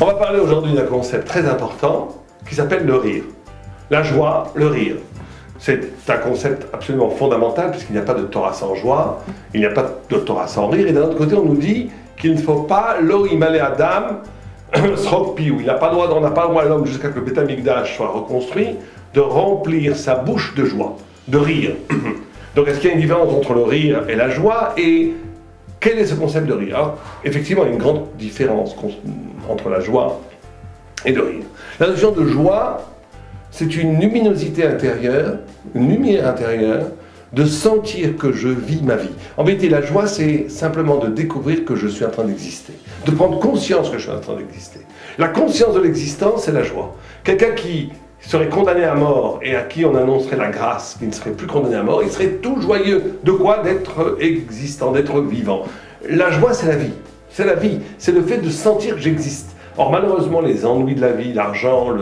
On va parler aujourd'hui d'un concept très important qui s'appelle le rire. La joie, le rire. C'est un concept absolument fondamental puisqu'il n'y a pas de Torah sans joie, il n'y a pas de Torah sans rire. Et d'un autre côté, on nous dit qu'il ne faut pas lo imale adam srok piou. On n'a pas le droit l'homme jusqu'à ce que le Beth Amikdash soit reconstruit de remplir sa bouche de joie, de rire. Donc est-ce qu'il y a une différence entre le rire et la joie et quel est ce concept de rire? Alors, effectivement, il y a une grande différence entre la joie et le rire. La notion de joie, c'est une luminosité intérieure, une lumière intérieure, de sentir que je vis ma vie. En vérité, la joie, c'est simplement de découvrir que je suis en train d'exister, de prendre conscience que je suis en train d'exister. La conscience de l'existence, c'est la joie. Quelqu'un qui serait condamné à mort et à qui on annoncerait la grâce, qui ne serait plus condamné à mort, il serait tout joyeux. De quoi? D'être existant, d'être vivant. La joie, c'est la vie. C'est la vie. C'est le fait de sentir que j'existe. Or, malheureusement, les ennuis de la vie, l'argent,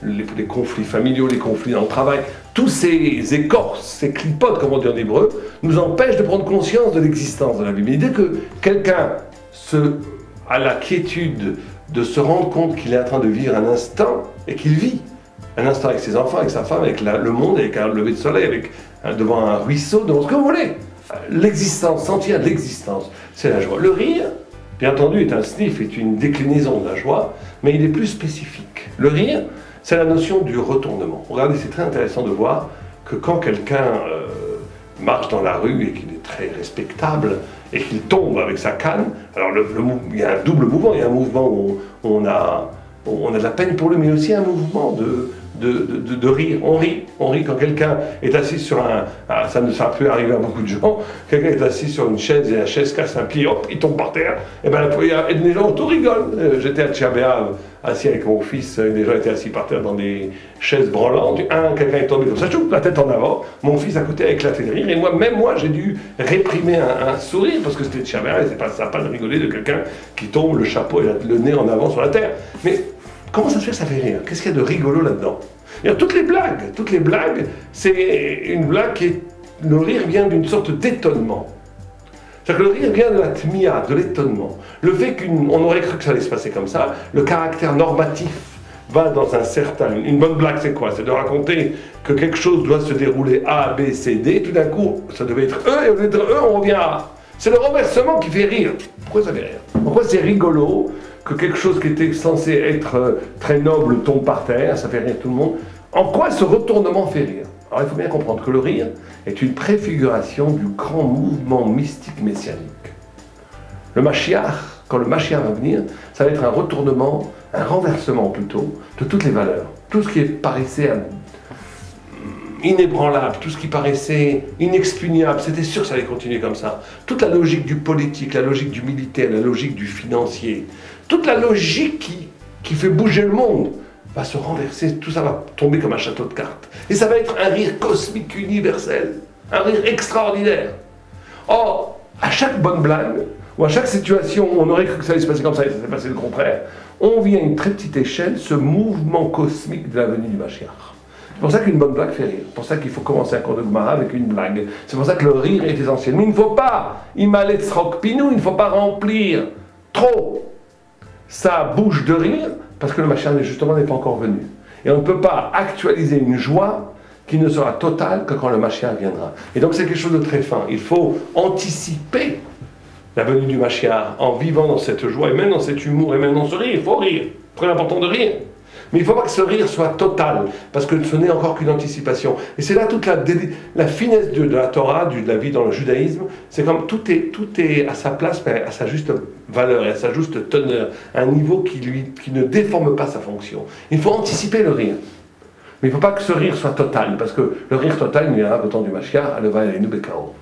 les conflits familiaux, les conflits dans le travail, tous ces écorces, ces clipotes, comme on dit en hébreu, nous empêchent de prendre conscience de l'existence de la vie. Mais dès que quelqu'un a la quiétude de se rendre compte qu'il est en train de vivre un instant et qu'il vit, un instant avec ses enfants, avec sa femme, avec le monde, avec un lever de soleil, devant un ruisseau, devant ce que vous voulez. L'existence, sentir l'existence, c'est la joie. Le rire, bien entendu, est un sniff, est une déclinaison de la joie, mais il est plus spécifique. Le rire, c'est la notion du retournement. Regardez, c'est très intéressant de voir que quand quelqu'un marche dans la rue et qu'il est très respectable et qu'il tombe avec sa canne, alors il y a un double mouvement, il y a un mouvement où on a de la peine pour lui, mais aussi un mouvement de rire. On rit quand quelqu'un est assis sur ça peut arriver à beaucoup de gens, quelqu'un est assis sur une chaise et la chaise casse un pied, hop, il tombe par terre, et bien les gens autour rigolent. J'étais à Tchia B'Av, assis avec mon fils, et les gens étaient assis par terre dans des chaises branlantes, quelqu'un est tombé comme ça, la tête en avant, mon fils à côté a éclaté de rire, et même moi j'ai dû réprimer un sourire, parce que c'était Tchia B'Av, et c'est pas sympa de rigoler de quelqu'un qui tombe, le chapeau et le nez en avant sur la terre. Mais comment ça se fait que ça fait rire? Qu'est-ce qu'il y a de rigolo là-dedans? Toutes les blagues, c'est une blague qui est... Le rire vient d'une sorte d'étonnement. C'est-à-dire que le rire vient de la tmia, de l'étonnement. Le fait qu'on aurait cru que ça allait se passer comme ça, le caractère normatif va dans un certain... Une bonne blague, c'est quoi? C'est de raconter que quelque chose doit se dérouler A, B, C, D, tout d'un coup, ça devait être E, et au lieu d'être E, on revient à A. C'est le renversement qui fait rire. Pourquoi ça fait rire? Pourquoi c'est rigolo que quelque chose qui était censé être très noble tombe par terre, ça fait rire tout le monde? En quoi ce retournement fait rire? Alors il faut bien comprendre que le rire est une préfiguration du grand mouvement mystique messianique. Le Mashiach, quand le Mashiach va venir, ça va être un retournement, un renversement plutôt, de toutes les valeurs. Tout ce qui paraissait inébranlable, tout ce qui paraissait inexpugnable, c'était sûr que ça allait continuer comme ça. Toute la logique du politique, la logique du militaire, la logique du financier, toute la logique qui fait bouger le monde va se renverser, tout ça va tomber comme un château de cartes. Et ça va être un rire cosmique universel, un rire extraordinaire. Or, à chaque bonne blague, ou à chaque situation où on aurait cru que ça allait se passer comme ça et ça s'est passé le contraire, on vit à une très petite échelle ce mouvement cosmique de la venue du Mashiach. C'est pour ça qu'une bonne blague fait rire. C'est pour ça qu'il faut commencer un cours de Gemara avec une blague. C'est pour ça que le rire est essentiel. Mais il ne faut pas, imalet srok pinou, il ne faut pas remplir trop sa bouche de rire, parce que le Mashiach justement n'est pas encore venu. Et on ne peut pas actualiser une joie qui ne sera totale que quand le Mashiach viendra. Et donc c'est quelque chose de très fin. Il faut anticiper la venue du Mashiach en vivant dans cette joie, et même dans cet humour, et même dans ce rire. Il faut rire. Très important de rire. Mais il ne faut pas que ce rire soit total, parce que ce n'est encore qu'une anticipation. Et c'est là toute la finesse de la Torah, de la vie dans le judaïsme. C'est comme tout est à sa place, mais à sa juste valeur et à sa juste teneur, à un niveau qui ne déforme pas sa fonction. Il faut anticiper le rire. Mais il ne faut pas que ce rire soit total, parce que le rire total, il viendra au temps du Mashiach, Aleva Eloheinu Bekaro.